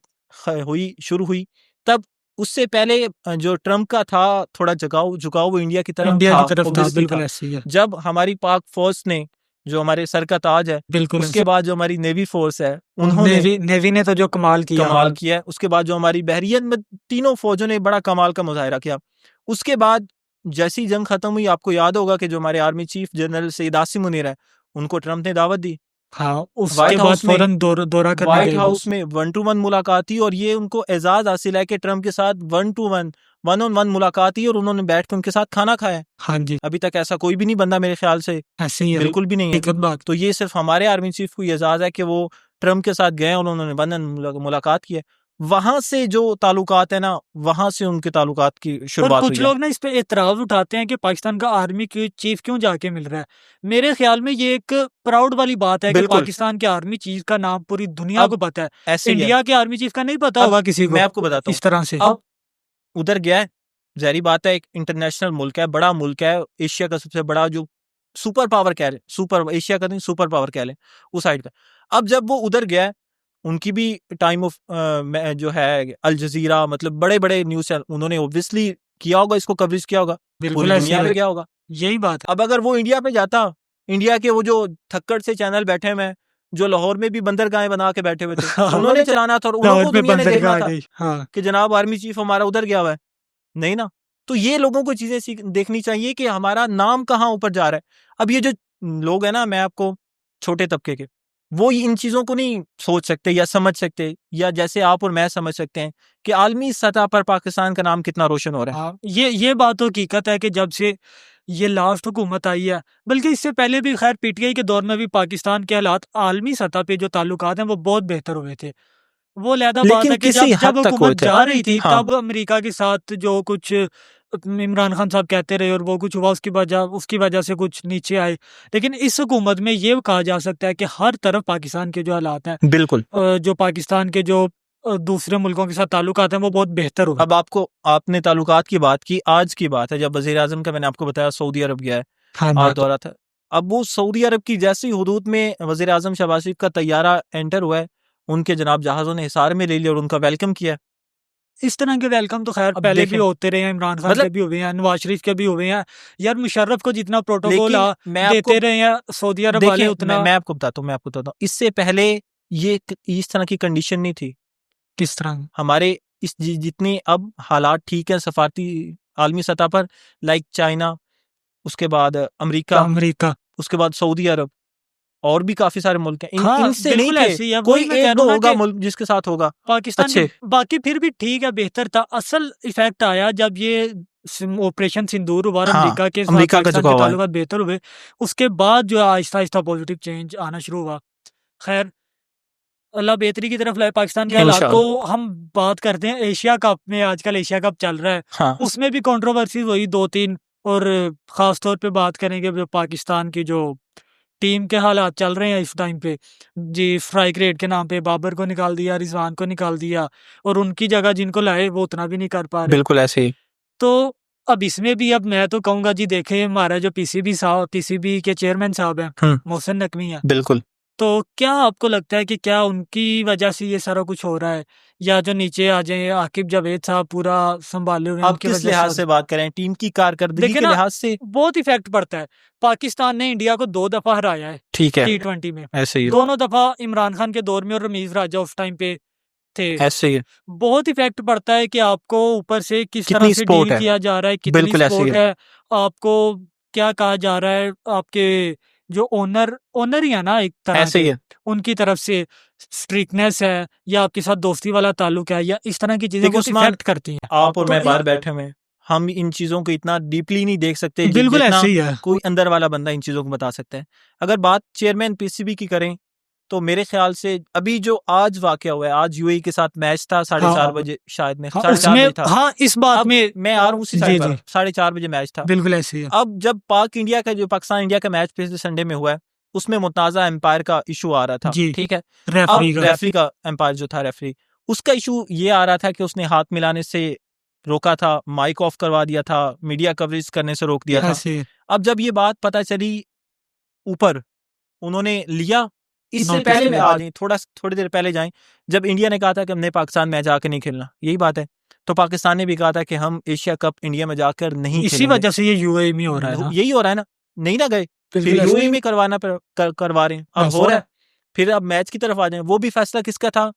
शुरू हुई, तब उससे पहले जो ट्रम्प का था थोड़ा झुकाव वो इंडिया की तरफ इंडिया था, की तरफ था, obviously बिल्कुल था। ऐसे ही है। जब हमारी पाक फौज ने, जो हमारे सर का ताज है, बिल्कुल उसके बाद जो हमारी नेवी फोर्स है, उन्होंने नेवी ने तो जो कमाल किया है। उसके बाद जो हमारी बहरियत में तीनों फौजों ने बड़ा कमाल का मुजाहिरा किया। उसके बाद जैसी जंग खत्म हुई, आपको याद होगा कि जो हमारे army chief general Saeed Asim Munir है, उनको ट्रम्प ने दावत दी। हाँ, उसके बाद फौरन दौरा करने व्हाइट गए हाउस में 1-to-1 मुलाकात हुई, और ये उनको एजाज हासिल है कि ट्रम्प के साथ 1-to-1 1-on-1 मुलाकात हुई, और उन्होंने बैठ कर उनके साथ खाना खाया। हाँ जी, अभी तक ऐसा कोई भी नहीं बंदा मेरे ख्याल से, ऐसे ही है, बिल्कुल भी नहीं है। हकीकत बात। तो ये सिर्फ हमारे आर्मी चीफ को एजाज है कि वो ट्रम्प के साथ गए और उन्होंने 1-on-1 मुलाकात की है। वहां से जो ताल्लुकात है ना, वहां से उनके ताल्लुकात की और शुरुआत हुई कुछ है। लोग ना इस पे एतराज उठाते हैं कि पाकिस्तान का आर्मी चीफ क्यों जाके मिल रहा है। मेरे ख्याल में ये एक प्राउड वाली बात है कि बिल्कुल। पाकिस्तान के आर्मी चीफ का नाम पूरी दुनिया को पता है। ऐसे ही है। इंडिया के आर्मी चीफ का नहीं पता अब होगा किसी को मैं आपको बताता हूँ, इस तरह से। अब उधर गया है, जाहिर बात है, एक इंटरनेशनल मुल्क है, बड़ा मुल्क है, एशिया का सबसे बड़ा जो सुपर पावर कह रहे, एशिया का नहीं, सुपर पावर कह लें, उस साइड का। अब जब वो उधर गया, उनकी भी टाइम ऑफ जो है अल जजीरा, मतलब बड़े बड़े न्यूज चैनल, उन्होंने ओब्वियसली किया होगा, इसको कवरेज किया होगा, पूरी दुनिया में गया होगा। यही बात है। अब अगर वो इंडिया पे जाता, इंडिया के वो जो थक्कड़ से चैनल बैठे हुए हैं, जो लाहौर में भी बंदरगाहें बना के बैठे हुए थे, उन्होंने चलाना था और उनको दुनिया ने देखना था हाँ, कि जनाब आर्मी चीफ हमारा उधर गया हुआ है। नहीं ना, तो ये लोगों को चीजें देखनी चाहिए कि हमारा नाम कहाँ ऊपर जा रहा है। अब ये जो लोग हैं ना, मैं आपको छोटे तबके के, वो इन चीजों को नहीं सोच सकते या समझ सकते, या जैसे आप और मैं समझ सकते हैं कि आलमी सतह पर पाकिस्तान का नाम कितना रोशन हो रहा है। हाँ, ये बात तो हकीकत है कि जब से ये लास्ट हुकूमत आई है, बल्कि इससे पहले भी खैर पीटीआई के दौर में भी पाकिस्तान के हालात आलमी सतह पे जो ताल्लुकात हैं वो बहुत बेहतर हुए थे। वो अलहदा बात लेकिन है कि किसी जब हद जब तक हुए हुकूमत थे। जा रही थी हाँ, तब अमेरिका के साथ जो कुछ इमरान खान साहब कहते रहे और वो कुछ हुआ, उसकी वजह से कुछ नीचे आए। लेकिन इस हुकूमत में ये कहा जा सकता है कि हर तरफ पाकिस्तान के जो हालात हैं, बिल्कुल। जो पाकिस्तान के जो दूसरे मुल्कों के साथ ताल्लुकात हैं वो बहुत बेहतर हुए। अब आपने ताल्लुकात की बात की, आज की बात है जब वजीर आजम का मैंने आपको बताया सऊदी अरब गया है, हाँ आज दौरा था। अब वो सऊदी अरब की जैसी हुदूद में वजीर आजम शहबाज शरीफ का तैयारा एंटर हुआ है, उनके जनाब जहाज़ों ने हिसार में ले लिया और उनका वेलकम किया। इस तरह के वेलकम तो खैर अब पहले भी देखें, होते रहे हैं, इमरान खान के मतलब भी हुए हैं, नवाज शरीफ के भी हुए हैं। यार मुशर्रफ को जितना प्रोटोकॉल लेकिन मैं आपको देते रहे हैं सऊदी अरब वाले, देखें, उतना मैं आपको बताता हूँ, इससे पहले ये इस तरह की कंडीशन नहीं थी। किस तरह हमारे जितने अब हालात ठीक है सफारती आलमी सतह पर, लाइक चाइना, उसके बाद अमेरिका, अमेरिका, उसके बाद सऊदी अरब, और भी काफी सारे मुल्क हैं। हाँ इनसे नहीं बिल्कुल थे, ऐसे ही है। कोई वही मैं कह एक रहा दो हूँ ना होगा कि मुल्क जिसके साथ होगा पाकिस्तान के अच्छे। बाकी फिर भी ठीक है, बेहतर था। असल इफेक्ट आया जब ये ऑपरेशन सिंदूर हुआ और हाँ, अमेरिका के साथ अमेरिका का पाकिस्तान झुकाव के हुआ है। ताल्लुकात बेहतर हुए। उसके बाद जो आहिस्ता आहिस्ता पॉजिटिव चेंज आना शुरू हुआ। खैर अल्लाह बेहतरी की तरफ लाए पाकिस्तान के हालात को। इंशाअल्लाह। हम बात करते हैं एशिया कप में, आजकल एशिया कप चल रहा है, हाँ, उसमें भी कंट्रोवर्सीज हुई 2-3, और ख़ास तौर पे बात करेंगे जो पाकिस्तान की जो टीम के हालात चल रहे हैं इस टाइम पे। जी, स्ट्राइक रेट के नाम पे बाबर को निकाल दिया, रिजवान को निकाल दिया, और उनकी जगह जिनको लाए वो उतना भी नहीं कर पा रहे। बिल्कुल ऐसे ही। तो अब इसमें भी अब मैं तो कहूँगा जी, देखें हमारा जो पीसीबी के चेयरमैन साहब हैं, मोहसिन नकवी हैं, बिल्कुल। तो क्या आपको लगता है कि क्या उनकी वजह से ये सारा कुछ हो रहा है, या जो नीचे आ जाए आकिब जावेद साहब पूरा संभाले हुए हैं आप उनकी किस वजह लिहाज से? से बात करें, टीम की कारकर्दगी देखिए के ना, लिहाज से? बहुत इफेक्ट पड़ता है। पाकिस्तान ने इंडिया को 2 दफा हराया है ठीक है, T20 में, ऐसे ही है, दोनों दफा इमरान खान के दौर में, और रमीज राजा उस टाइम पे थे। ऐसे ही है। बहुत इफेक्ट पड़ता है कि आपको ऊपर से किस तरह कितनी से स्पोर्ट डील है, किया जा रहा है, कितनी बिल्कुल ऐसे ही सपोर्ट है। है, आपको क्या कहा जा रहा है, आपके जो ओनर ही है ना एक तरह ऐसे ही के, है। उनकी तरफ से स्ट्रिक्टनेस है, या आपके साथ दोस्ती वाला ताल्लुक है, या इस तरह की चीजें देखिए बहुत उस्मान, इफेक्ट करती हैं। आप और तो मैं बाहर बैठे हुए हैं, हम इन चीज़ों को इतना डीपली नहीं देख सकते बिल्कुल जितना ऐसे ही है। कोई अंदर वाला बंदा इन चीज़ों को बता सकता है। अगर बात चेयरमैन पीसीबी की करें, तो मेरे ख्याल से अभी जो आज वाकया हुआ है, आज यूएई के साथ मैच था 4:30 हाँ, बजे, शायद में हाँ 4:30 उसमें, बजे था। हाँ इस बात अब में मैं आ रहा हूँ उसी जी साइड पर, जी 4:30 बजे मैच था। बिल्कुल ऐसे ही है। अब जब पाकिस्तान इंडिया का मैच पिछले संडे में हुआ है, उसमें मुतनाज़ा एम्पायर का इशू आ रहा था, जी, ठीक है। रेफरी अब का रेफरी का एम्पायर जो था, रेफरी, उसका इशू ये आ रहा था कि उसने हाथ मिलाने से रोका था, माइक ऑफ करवा दिया था, मीडिया कवरेज करने से रोक दिया था। ऐसे अब जब ये बात पता चली ऊपर, उन्होंने लिया। इससे नोटिस पहले में लिया। आ जाए, थोड़ी देर पहले जाएं, जब इंडिया ने कहा था कि हमने पाकिस्तान में जाकर नहीं खेलना, यही बात है, तो पाकिस्तान ने भी कहा था कि हम एशिया कप इंडिया में जाकर नहीं इसी खेलेंगे। वजह से ये यूएई में हो रहा है ना। यही हो रहा है ना, नहीं ना गए, फिर बिल्कुल ऐसे यूएई ही। में करवा रहे हैं, अब बस हो रहा है। फिर अब मैच की तरफ आ जाए, वो भी फैसला किसका था?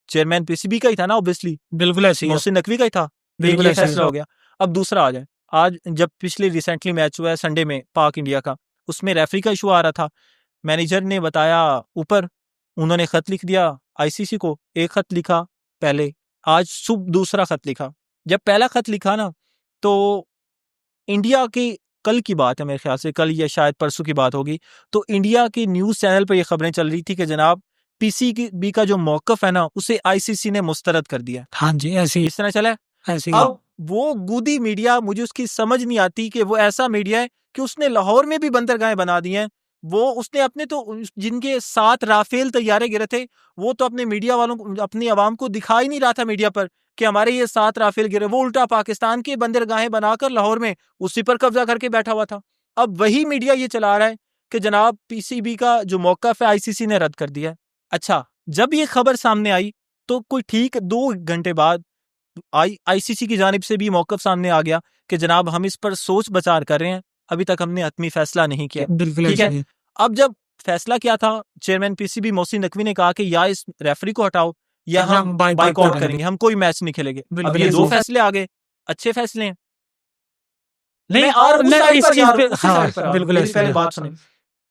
चेयरमैन पीसीबी का ही था ना, ऑब्वियसली बिल्कुल ऐसे ही है। मोहसिन नकवी का ही था। बिल्कुल ये ऐसे ही फैसला है। हो गया। अब दूसरा आ जाए, आज जब पिछले रिसेंटली मैच हुआ है संडे में पाक इंडिया का, उसमें रेफरी का इशू आ रहा था। मैनेजर ने बताया ऊपर, उन्होंने खत लिख दिया आईसीसी को, एक खत लिखा पहले, आज सुबह दूसरा खत लिखा। जब पहला खत लिखा ना, तो इंडिया की, कल की बात है मेरे ख्याल से, कल या शायद परसों की बात होगी, तो इंडिया के न्यूज़ चैनल पर ये खबरें चल रही थी कि जनाब पीसीबी का जो मौकफ है ना, उसे आईसीसी ने मुस्तरद कर दिया। हाँ जी, ऐसे ही इस तरह चला है। ऐसे ही है। अब वो गूदी मीडिया, मुझे उसकी समझ नहीं आती कि वो ऐसा मीडिया है कि उसने लाहौर में भी बंदरगाहें बना दी हैं। वो उसने अपने तो जिनके 7 राफेल तैयारे गिरे थे, वो तो अपने मीडिया वालों को, अपनी आवाम को दिखा ही नहीं रहा था मीडिया पर कि हमारे ये 7 राफेल गिरे। वो उल्टा पाकिस्तान की बंदरगाहें बनाकर लाहौर में उसी पर कब्जा करके बैठा हुआ था। अब वही मीडिया ये चला रहा है कि जनाब पीसीबी का जो मौकफ है आईसीसी ने रद्द कर दिया। अच्छा, जब ये खबर सामने आई तो कोई ठीक 2 घंटे बाद आईसीसी की जानिब से भी मौकफ सामने आ गया कि जनाब हम इस पर सोच विचार कर रहे हैं, अभी तक हमने हतमी फैसला नहीं किया। बिल्कुल ठीक ऐसे है। ही है। अब जब फैसला क्या था, चेयरमैन पीसीबी मोहसिन नकवी ने कहा कि या इस रेफरी को हटाओ या हम बाइकआउट बाइकआउट करेंगे। करेंगे, हम कोई मैच नहीं खेलेंगे। अब बिल्कुल ये ऐसे 2 ही है। फैसले आ गए, अच्छे फैसले हैं। नहीं मैं आ रहा हूँ उस मैं साइड इस पर चीज जा रहा पे हूँ, उसी हाँ साइड पर आ रहा हूँ। बिल्कुल मेरी ऐसी पहले है, बात सुनिए,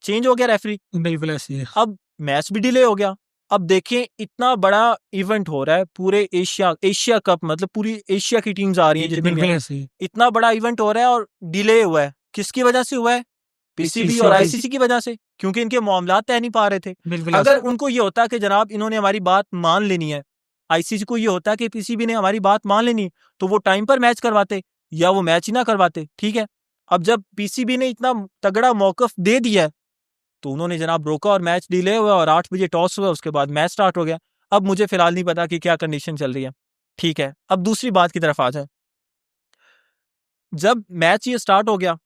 चेंज हो गया रेफरी, बिल्कुल ऐसी है, अब मैच भी डिले हो गया। अब देखें इतना बड़ा इवेंट हो रहा है पूरे एशिया कप, मतलब पूरी एशिया की टीम्स आ रही हैं जितनी भी बिल्कुल हैं। ऐसी है, इतना बड़ा इवेंट हो रहा है और डिले हुआ है, किसकी वजह से हुआ है? पीसीबी और आईसीसी की वजह से, क्योंकि इनके मामला तय नहीं पा रहे थे। बिल्कुल अगर ऐसी उनको ये होता कि जनाब इन्होंने हमारी बात मान लेनी है, आईसीसी को ये होता कि पीसीबी ने हमारी बात मान लेनी, तो वो टाइम पर मैच करवाते या वो मैच ही ना करवाते, ठीक है। अब जब पीसीबी ने इतना तगड़ा मौकफ दे दिया है, तो उन्होंने जनाब रोका और मैच डिले हुआ और 8 बजे टॉस हुआ, उसके बाद मैच स्टार्ट हो गया। अब मुझे फिलहाल नहीं पता कि क्या कंडीशन चल रही है, ठीक है। अब दूसरी बात की तरफ आ जाए, जब मैच ये स्टार्ट हो गया,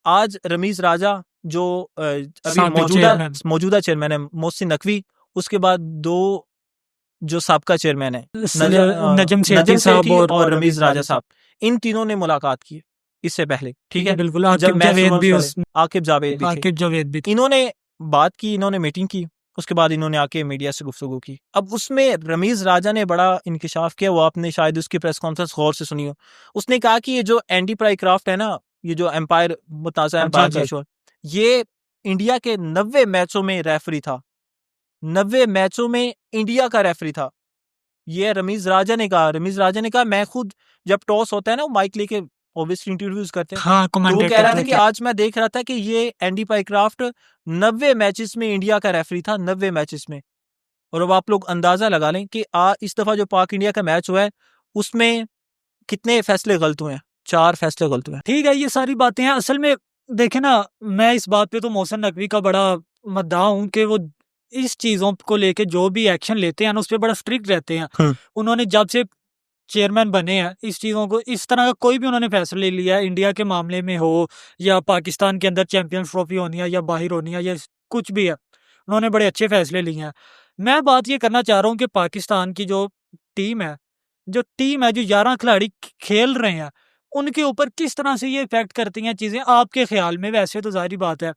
आज रमीज राजा जो अभी साबिक मौजूदा चेयरमैन मौजूदा चेयरमैन है, मोहसिन नकवी, उसके बाद दो जो साबका चेयरमैन है नजम सेठी नजम साहब सेठी और और रमीज राजा साहब, इन तीनों ने मुलाकात की इससे पहले, ठीक है। बिल्कुल जब आकिब मैच जावेद शुरू भी होने उस से पहले आकिब जावेद भी थे, आकिब जावेद भी थे, इन्होंने बात की, इन्होंने मीटिंग की, उसके बाद इन्होंने आके मीडिया से गुफ्तगू की। अब उसमें रमीज राजा ने बड़ा इंकिशाफ किया, वो आपने शायद उसकी प्रेस कॉन्फ्रेंस गौर से सुनी हो। उसने कहा कि ये जो एंडी प्राइक्राफ्ट है ना, ये जो एम्पायर मुताजा एम्पायर का इशू, ये इंडिया के 90 मैचों में रेफरी था, 90 मैचों में इंडिया का रेफरी था। ये रमीज राजा ने कहा। रमीज राजा ने कहा मैं खुद जब टॉस होता है ना, वो माइक लेके ऑब्वियसली इंटरव्यूज करते हैं, हाँ तो वो कह कमेंटेटर रहा था कि आज मैं देख रहा था कि ये एंडी पाइक्राफ्ट 90 मैचेस में इंडिया का रेफरी था, 90 मैचेस में। और अब आप लोग अंदाजा लगा लें कि इस दफा जो पाक इंडिया का मैच हुआ है, उसमें कितने फैसले गलत हुए हैं? 4 फैसले गलत हुए हैं। ठीक है। ये सारी बातें हैं असल में, देखे ना, मैं इस बात पे तो मोहसिन नकवी का बड़ा मद्दाह हूँ कि वो इस चीज़ों को लेके जो भी एक्शन लेते हैं ना, उस पर बड़ा स्ट्रिक्ट रहते हैं। उन्होंने जब से चेयरमैन बने हैं, इस चीज़ों को, इस तरह का कोई भी उन्होंने फैसला ले लिया है इंडिया के मामले में हो, या पाकिस्तान के अंदर चैंपियंस ट्रॉफी होनी है या बाहर होनी है, या कुछ भी है, उन्होंने बड़े अच्छे फैसले लिए हैं। मैं बात ये करना चाह रहा हूँ कि पाकिस्तान की जो टीम है, जो 11 खिलाड़ी खेल रहे हैं, उनके ऊपर किस तरह से ये इफेक्ट करती हैं चीज़ें आपके ख्याल में? वैसे तो जाहिर बात है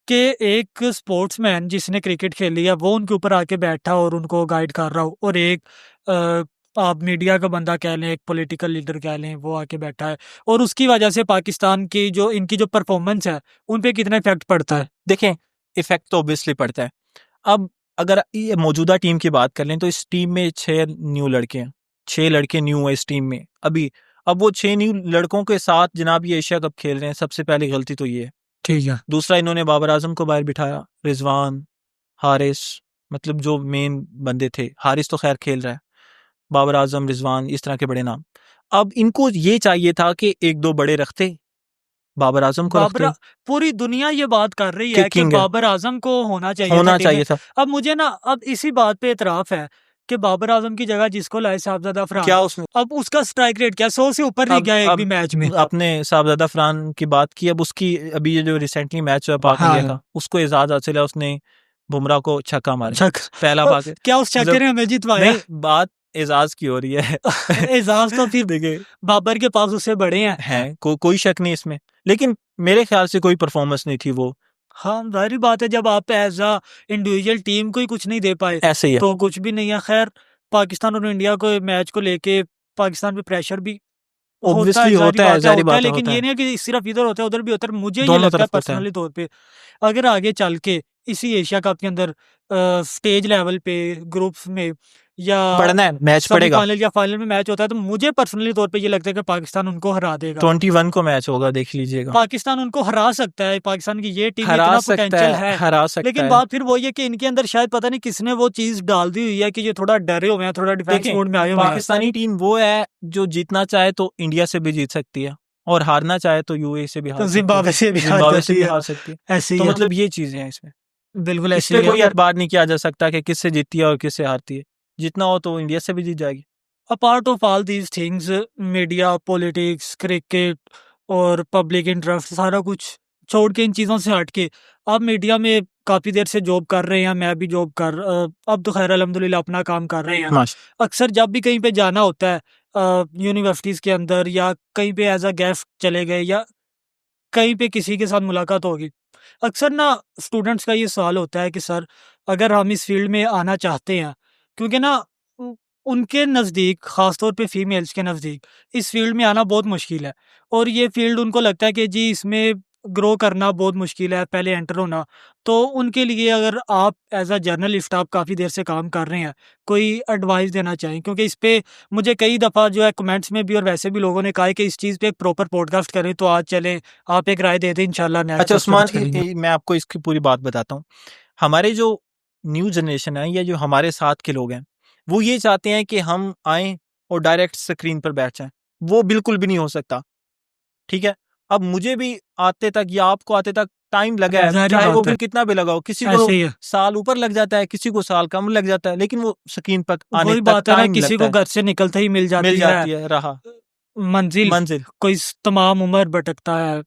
कि एक स्पोर्ट्समैन जिसने क्रिकेट खेली है वो उनके ऊपर आके बैठा और उनको गाइड कर रहा हो, और एक आप मीडिया का बंदा कह लें, एक पॉलिटिकल लीडर कह लें, वो आके बैठा है, और उसकी वजह से पाकिस्तान की जो इनकी जो परफॉर्मेंस है उन पे कितना इफेक्ट पड़ता है? देखें, इफेक्ट तो ऑब्वियसली पड़ता है। अब अगर ये मौजूदा टीम की बात कर लें, तो इस टीम में 6 न्यू लड़के हैं, 6 लड़के न्यू है इस टीम में अभी। अब वो 6 न्यू लड़कों के साथ जनाब ये एशिया कप खेल रहे हैं, सबसे पहली गलती तो ये है। ठीक है। दूसरा, इन्होंने बाबर आजम को बाहर बिठाया, रिजवान, हारिस, मतलब जो मेन बंदे थे। हारिस तो खैर खेल रहा है, बाबर आजम, रिजवान, इस तरह के बड़े नाम। अब इनको ये चाहिए था कि 1-2 बड़े रखते, बाबर आजम को बाबर, रखते पूरी दुनिया ये बात कर रही कि है कि किंग है, बाबर आजम को होना चाहिए था होना टीम में। चाहिए था। अब मुझे ना अब इसी बात पे इतराफ है कि बाबर आजम की जगह जिसको लाए साहबजादा फरहान, क्या उसमें अब उसका स्ट्राइक रेट क्या 100 से ऊपर नहीं गया एक भी मैच में? आपने साहबजादा फरहान की बात की, अब उसकी अभी ये जो रिसेंटली मैच हुआ पाक इंडिया का, उसको एजाज हासिल है, उसने बुमराह को छक्का मारा, पहला पाक। क्या उस छक्के ने हमें जितवाया? नहीं, बात एजाज की हो रही है। एजाज तो फिर देखिए, बाबर के पास उससे बड़े हैं, कोई शक नहीं इसमें, लेकिन मेरे ख्याल से कोई परफॉर्मेंस नहीं थी वो। हाँ जाहिर बात है, जब आप एज अ इंडिविजुअल टीम को ही कुछ नहीं दे पाए ऐसे ही है। तो कुछ भी नहीं है। खैर, पाकिस्तान और इंडिया को मैच को लेके पाकिस्तान पे प्रेशर भी होता है, ऑब्वियसली जाहिर होता है, बात है, जारी होता है, बात है, लेकिन होता ये है, नहीं है कि सिर्फ इधर होता है उधर भी होता है। मुझे ये दोनों लगता है तरफ होता है। पर्सनली तौर पे, अगर आगे चल के इसी एशिया कप के अंदर स्टेज लेवल पे ग्रुप्स में या पढ़ना है, मैच पड़ेगा, सेमीफाइनल या फाइनल में मैच होता है, तो मुझे पर्सनली तौर पे ये लगता है कि पाकिस्तान उनको हरा देगा। 21 को मैच होगा, देख लीजिएगा। पाकिस्तान उनको हरा सकता है, पाकिस्तान की ये टीम में हरा इतना सकता पोटेंशियल है, है। हरा सकता लेकिन है। बात फिर वही है कि इनके अंदर शायद पता नहीं किसने वो चीज डाल दी हुई है कि ये थोड़ा डरे हुए हैं, थोड़ा डिफेंस देखें, मोड में आए हुए हैं। पाकिस्तानी टीम वो है जो जीतना चाहे तो इंडिया से भी जीत सकती है, और हारना चाहे तो यूएई से भी हार तो सकती है, जिम्बाब्वे से भी हार जिम्बाब्वे से जाती भी है, हार सकती है। ऐसे ही तो है, मतलब ये चीजें हैं इसमें, बिल्कुल इस ऐसे पे ही है। कोई एतबार नहीं किया जा सकता कि किससे जीतती है और किससे हारती है। जितना हो तो इंडिया से भी जीत जाएगी। Apart of all these things, media, politics, cricket और पब्लिक इंटरेस्ट, सारा कुछ छोड़ के, इन चीज़ों से हट के, आप मीडिया में काफ़ी देर से जॉब कर रहे हैं, मैं भी जॉब कर अब तो खैर अल्हम्दुलिल्लाह अपना काम कर रहे हैं। अक्सर जब भी कहीं पे जाना होता है, यूनिवर्सिटीज़ के अंदर या कहीं पे एज अ गेस्ट चले गए या कहीं पे किसी के साथ मुलाकात होगी, अक्सर ना स्टूडेंट्स का ये सवाल होता है कि सर, अगर हम इस फील्ड में आना चाहते हैं, क्योंकि ना उनके नज़दीक, ख़ासतौर पे फीमेल्स के नज़दीक, इस फ़ील्ड में आना बहुत मुश्किल है और ये फ़ील्ड उनको लगता है कि जी इसमें ग्रो करना बहुत मुश्किल है, पहले एंटर होना। तो उनके लिए अगर आप एज़ अ जर्नलिस्ट आप काफ़ी देर से काम कर रहे हैं, कोई एडवाइस देना चाहें? क्योंकि इस पे मुझे कई दफ़ा जो है कमेंट्स में भी और वैसे भी लोगों ने कहा है कि इस चीज़ पे एक प्रॉपर पॉडकास्ट करें, तो आज चलें, आप एक राय दे दें, इंशाल्लाह नेक्स्ट अच्छा उस पे उस्मान, कुछ करेंगे। मैं आपको इसकी पूरी बात बताता हूँ। हमारे जो न्यू जनरेशन है या जो हमारे साथ के लोग हैं, वो ये चाहते हैं कि हम आएँ और डायरेक्ट स्क्रीन पर बैठ जाएँ। वो बिल्कुल भी नहीं हो सकता, ठीक है? अब मुझे भी आते तक या आपको आते तक टाइम लगा है, ज़ाहिर-सी चाहे वो बात है, फिर कितना भी लगा हो। किसी को ऐसे ही है। साल ऊपर लग जाता है, किसी को साल कम लग जाता है, लेकिन वो स्क्रीन पर आने वही तक बात है ना, टाइम किसी लगता को है, घर से निकलते ही मिल मिल जाती है जाती है राह, मंजिल, मंज़िल, कोई तमाम उम्र भटकता है। इस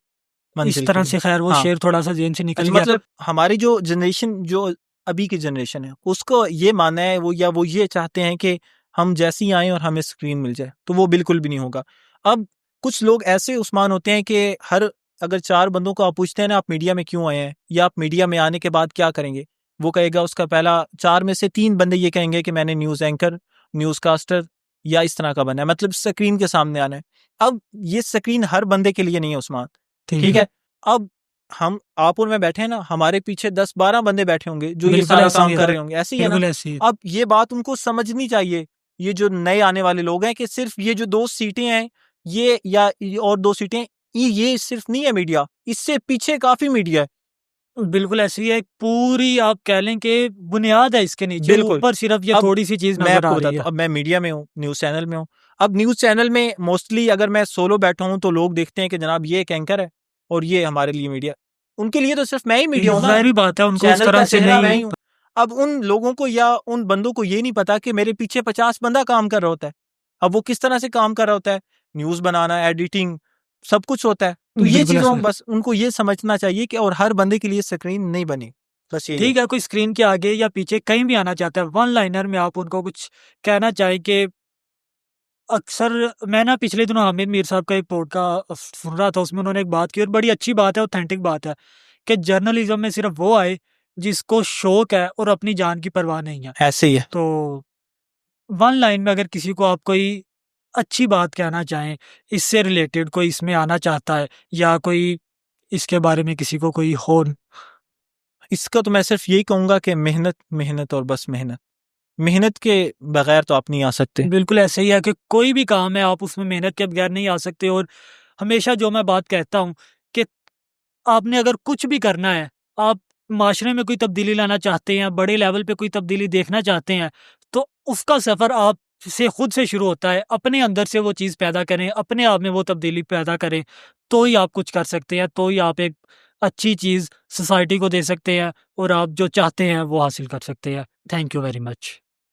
मंज़िल के तरह लिए। से खैर वो हाँ। शेर थोड़ा-सा ज़हन से निकल अच्छा, गया। मतलब हमारी जो जनरेशन, जो अभी की जनरेशन है, उसको ये मानना है वो, या वो ये चाहते हैं कि हम जैसे ही आएँ और हमें स्क्रीन मिल जाए, तो वो बिल्कुल भी नहीं होगा। अब कुछ लोग ऐसे उस्मान होते हैं कि हर अगर 4 बंदों को आप पूछते हैं ना, आप मीडिया में क्यों आए हैं? या आप मीडिया में आने के बाद क्या करेंगे? वो कहेगा, उसका पहला 4 में से 3 बंदे ये कहेंगे कि मैंने न्यूज़ एंकर, न्यूज़कास्टर या इस तरह का बनना है, मतलब स्क्रीन के सामने आना है। अब ये स्क्रीन हर बंदे के लिए नहीं है उस्मान, ठीक है? अब हम, आप और मैं बैठे हैं ना, हमारे पीछे 10-12 बंदे बैठे होंगे जो ये बिल्कुल सारा ऐसे ही काम है, कर रहे होंगे, ऐसे ही है ना? बिल्कुल ऐसे ही है। अब ये बात उनको समझनी चाहिए, ये जो नए आने वाले लोग हैं, कि सिर्फ ये जो 2 सीटें हैं, ये या ये और 2 सीटें, ये सिर्फ नहीं है मीडिया, इससे पीछे काफ़ी मीडिया है। बिल्कुल ऐसे ही है, पूरी आप कह लें कि बुनियाद है इसके नीचे, बिल्कुल। ऊपर सिर्फ़ ये अब थोड़ी-सी चीज़ मैं नज़र आ आपको रही बताता है। हूँ, अब मैं मीडिया में हूँ, न्यूज़ चैनल में हूँ। अब न्यूज़ चैनल में मोस्टली अगर मैं सोलो बैठा हूँ, तो लोग देखते हैं कि जनाब ये एक एंकर है और ये हमारे लिए मीडिया। उनके लिए तो सिर्फ मैं ही मीडिया हूँ ना, ज़ाहिर-सी बात है, उनको उस चैनल तरह का से चेहरा मैं नहीं। ही हूँ। अब उन लोगों को या उन बंदों को ये नहीं पता कि मेरे पीछे 50 बंदा काम कर रहा होता है। अब वो किस तरह से काम कर रहा होता है, न्यूज़ बनाना, एडिटिंग, सब कुछ होता है। तो ये बिल्कुल ऐसे चीज़ों है। बस उनको ये समझना चाहिए कि और हर बंदे के लिए स्क्रीन नहीं बनी। बस यही है। ठीक है, कोई स्क्रीन के आगे या पीछे कहीं भी आना चाहता है, वन लाइनर में आप उनको कुछ कहना चाहें कि अक्सर मैं ना पिछले दिनों हामिद मीर साहब का एक पॉडकास्ट सुन रहा था, उसमें उन्होंने एक बात की और बड़ी अच्छी बात है, ऑथेंटिक बात है कि जर्नलिज्म में सिर्फ वो आए जिसको शौक है और अपनी जान की परवाह नहीं है। ऐसे ही है। तो वन लाइन में अगर किसी को आप कोई अच्छी बात कहना चाहें, इससे रिलेटेड कोई इसमें आना चाहता है या कोई इसके बारे में किसी को कोई हो। इसका तो मैं सिर्फ यही कहूँगा कि मेहनत, मेहनत और बस मेहनत। मेहनत के बगैर तो आप नहीं आ सकते। बिल्कुल ऐसे ही है कि कोई भी काम है आप उसमें मेहनत के बगैर नहीं आ सकते और हमेशा जो मैं बात कहता हूँ कि आपने अगर कुछ भी करना है, आप माशरे में कोई तब्दीली लाना चाहते हैं, बड़े लेवल पे कोई तब्दीली देखना चाहते हैं, तो उसका सफ़र आप से खुद से शुरू होता है। अपने अंदर से वो चीज़ पैदा करें, अपने आप में वो तब्दीली पैदा करें, तो ही आप कुछ कर सकते हैं, तो ही आप एक अच्छी चीज़ सोसाइटी को दे सकते हैं और आप जो चाहते हैं वो हासिल कर सकते हैं। Thank you very much.